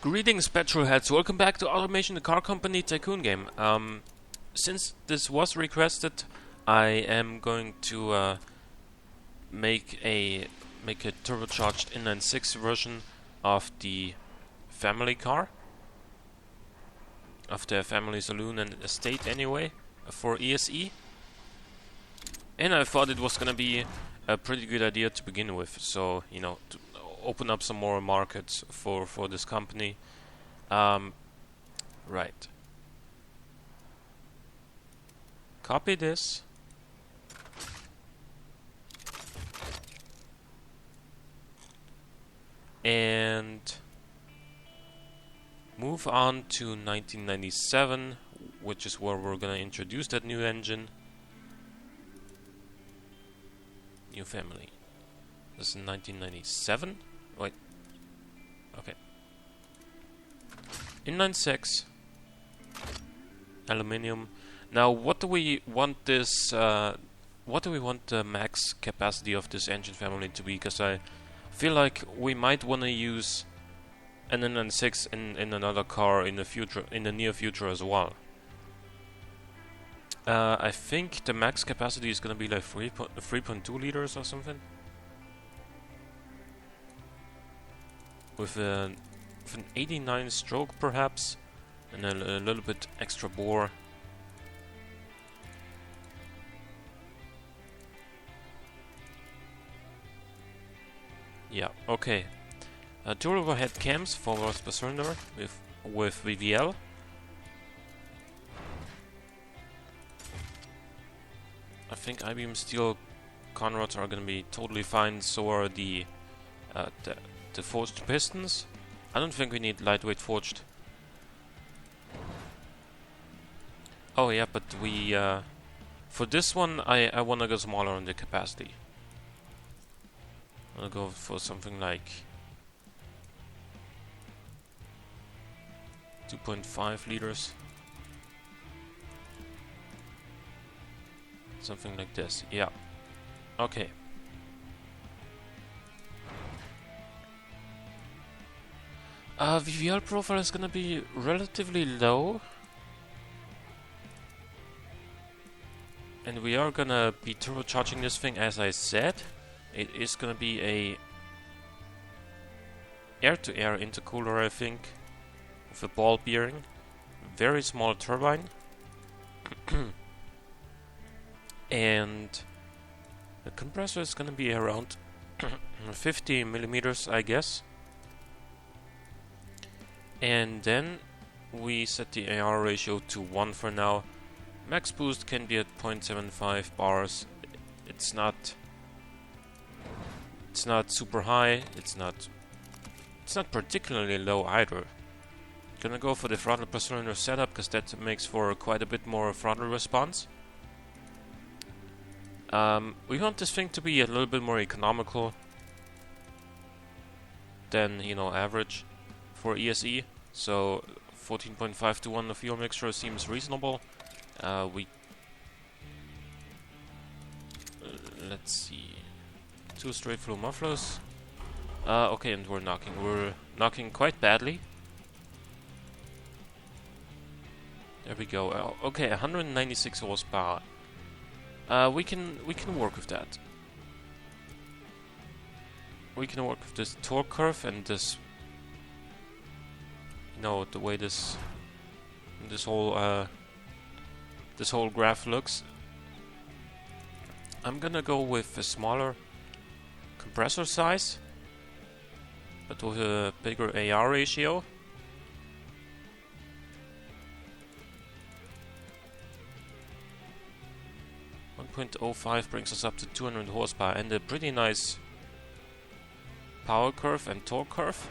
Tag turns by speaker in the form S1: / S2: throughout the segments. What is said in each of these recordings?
S1: Greetings, petrolheads. Welcome back to Automation, the car company tycoon game. Since this was requested, I am going to make a turbocharged inline-six version of the family car, of the family saloon and estate anyway, for ESE. And I thought it was gonna be a pretty good idea to begin with, so you know, to open up some more markets for this company. Right. Copy this. And move on to 1997, which is where we're gonna introduce that new engine. New family. This is 1997. Wait. Okay. Inline-six. Aluminium. Now, what do we want this? What do we want the max capacity of this engine family to be? Because I feel like we might want to use an inline-six in another car in the future, in the near future as well. I think the max capacity is gonna be like 3.2 liters or something. With an 89 stroke perhaps, and a little bit extra bore. Yeah, okay. Dual overhead cams, 4 volts per cylinder with VVL. I think I-beam steel conrods are gonna be totally fine. So are the forged pistons. I don't think we need lightweight forged. Oh yeah, but we for this one I wanna go smaller on the capacity. I'll go for something like 2.5 liters. Something like this, yeah. Okay. VVL profile is gonna be relatively low. And we are gonna be turbocharging this thing, as I said. It is gonna be a air-to-air intercooler, I think, with a ball bearing. Very small turbine. And the compressor is gonna be around 50 millimeters, I guess. And then we set the AR ratio to 1 for now. Max boost can be at 0.75 bars. It's not super high. It's not particularly low either. Gonna go for the throttle per cylinder setup because that makes for quite a bit more throttle response. We want this thing to be a little bit more economical than, you know, average for ESE. So 14.5 to 1 the fuel mixture seems reasonable. Let's see, 2 straight flow mufflers. Okay, and we're knocking quite badly. There we go. Okay, 196 horsepower. We can work with that. We can work with this torque curve and this, you know, the way this whole graph looks. I'm gonna go with a smaller compressor size, but with a bigger AR ratio. .05 brings us up to 200 horsepower and a pretty nice power curve and torque curve.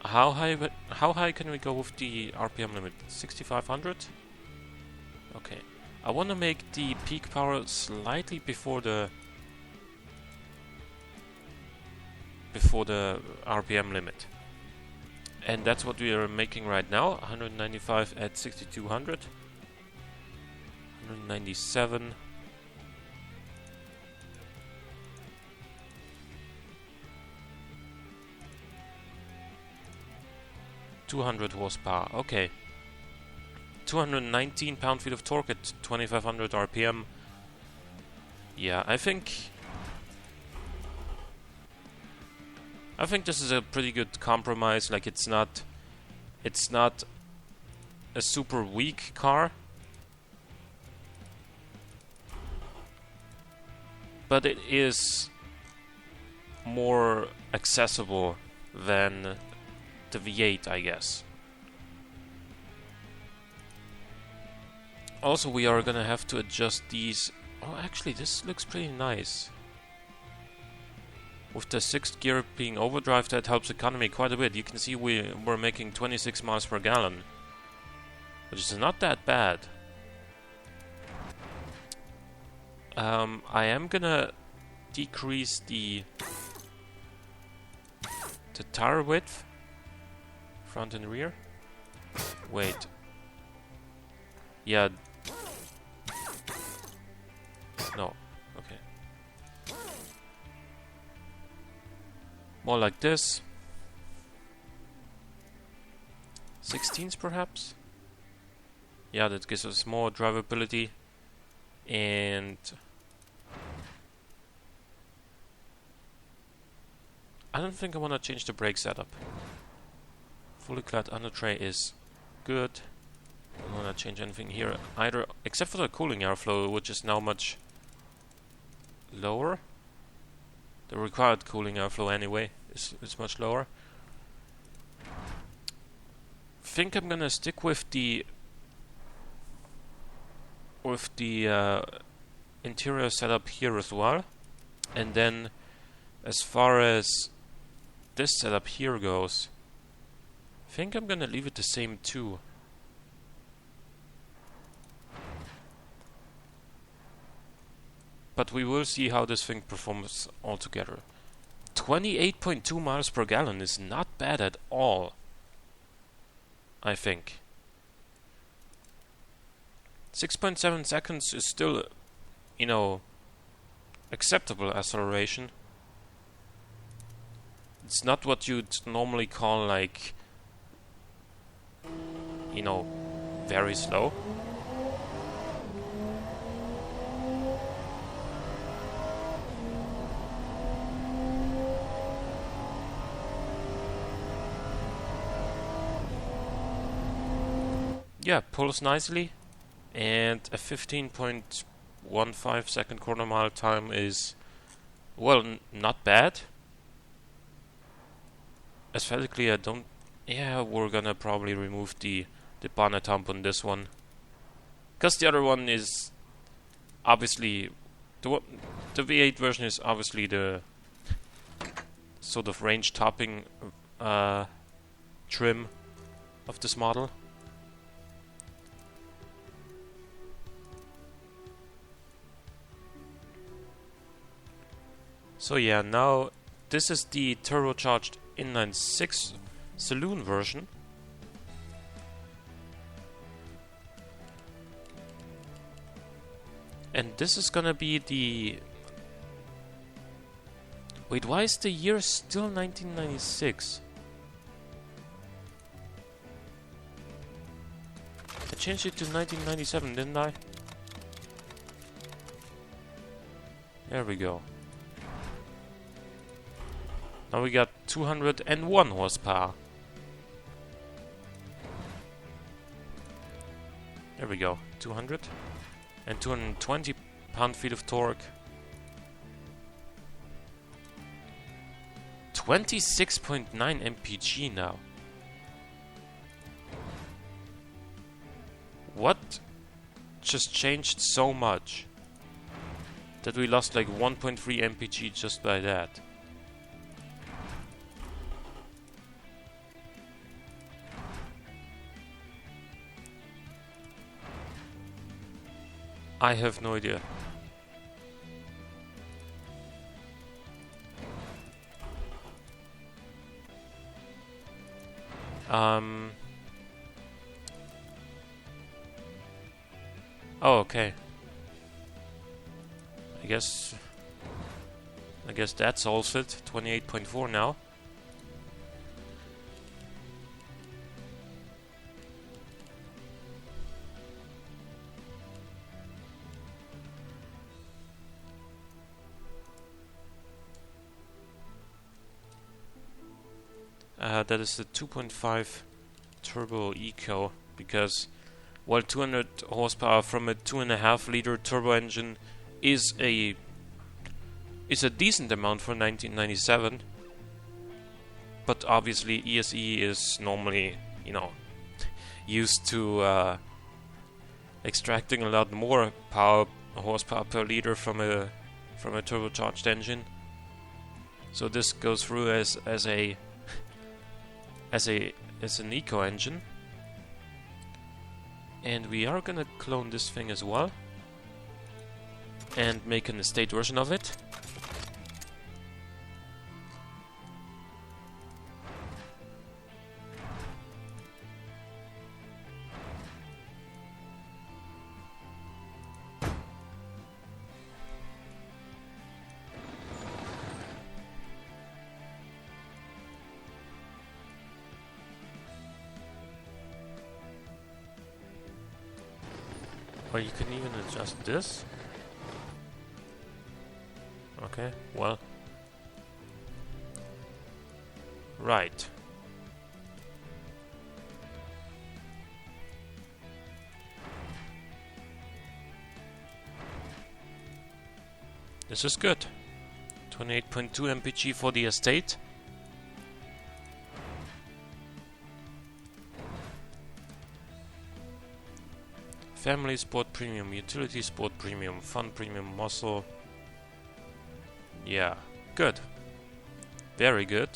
S1: How high can we go with the RPM limit? 6500? Okay. I want to make the peak power slightly before the RPM limit. And that's what we are making right now. 195 at 6200. 197. 200 horsepower. Okay. 219 pound-feet of torque at 2500 RPM. Yeah, I think this is a pretty good compromise. Like, it's not a super weak car, but it is more accessible than the V8, I guess. Also, we are gonna have to adjust these. Oh, actually, this looks pretty nice. With the 6th gear being overdrive, that helps economy quite a bit. You can see we're making 26 miles per gallon, which is not that bad. I am gonna decrease the tire width, front and rear. Wait. Yeah. No. Okay. More like this. 16s perhaps? Yeah, that gives us more drivability. And I don't think I want to change the brake setup. Fully clad under tray is good. I don't want to change anything here either, except for the cooling airflow, which is now much lower. The required cooling airflow anyway is much lower. Think I'm gonna stick with the interior setup here as well, and then as far as this setup here goes, I think I'm gonna leave it the same too. But we will see how this thing performs altogether. 28.2 miles per gallon is not bad at all, I think. 6.7 seconds is still, you know, acceptable acceleration. It's not what you'd normally call, like, you know, very slow. Yeah, pulls nicely, and a 15.15 second quarter mile time is, well, not bad. Aesthetically, I don't. Yeah, we're gonna probably remove the bonnet hump on this one, because the other one is obviously the V8 version is obviously the sort of range topping trim of this model. So yeah, now this is the turbocharged inline-6 saloon version. And this is gonna be the... Wait, why is the year still 1996? I changed it to 1997, didn't I? There we go. Now we got 201 horsepower. There we go, 200. And 220 pound-feet of torque. 26.9 mpg now. What just changed so much that we lost like 1.3 mpg just by that? I have no idea. Oh, okay. I guess that solves it. 28.4 now. That is the 2.5 turbo eco, because while 200 horsepower from a 2.5 liter turbo engine is a decent amount for 1997, but obviously ESE is normally, you know, used to extracting a lot more horsepower per liter from a turbocharged engine. So this goes through as an eco engine, and we are gonna clone this thing as well and make an estate version of it. Or you can even adjust this. Okay, well. Right. This is good. 28.2 mpg for the estate. Family Sport Premium, Utility Sport Premium, Fun Premium, Muscle. Yeah, good. Very good.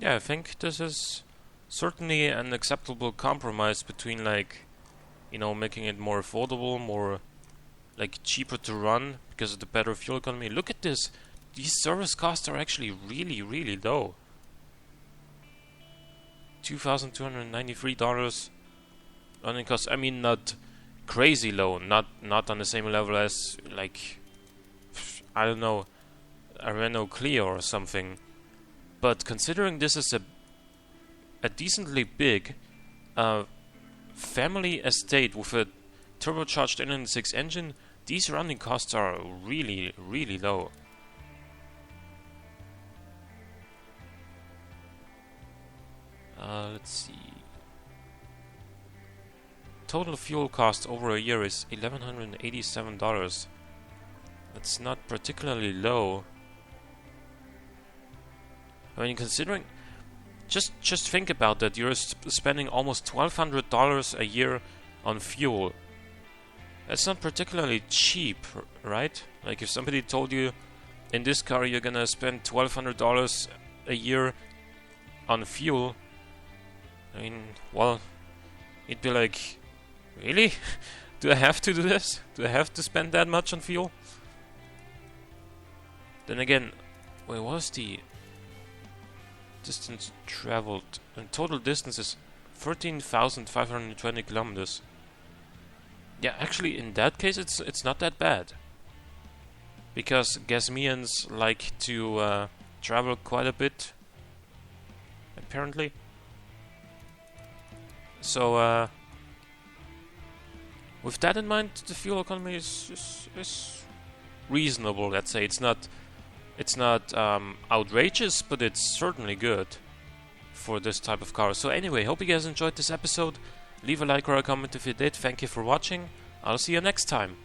S1: Yeah, I think this is certainly an acceptable compromise between, like, you know, making it more affordable, more, like, cheaper to run because of the better fuel economy. Look at this! These service costs are actually really, really low. $2,293 running costs. I mean, not crazy low, not on the same level as, like, I don't know, a Renault Clio or something. But considering this is a decently big family estate with a turbocharged inline 6 engine, these running costs are really, really low. Let's see. Total fuel cost over a year is $1,187. That's not particularly low. I mean, considering, just think about that. You're spending almost $1,200 a year on fuel. That's not particularly cheap, right? Like, if somebody told you in this car you're gonna spend $1,200 a year on fuel, I mean, well, you'd be like, really? Do I have to do this? Do I have to spend that much on fuel? Then again, wait, what was the distance traveled? And total distance is 13,520 kilometers. Yeah, actually, in that case, it's not that bad, because Gasmians like to travel quite a bit, apparently. So, with that in mind, the fuel economy is reasonable. Let's say it's not outrageous, but it's certainly good for this type of car. So anyway, hope you guys enjoyed this episode. Leave a like or a comment if you did. Thank you for watching. I'll see you next time.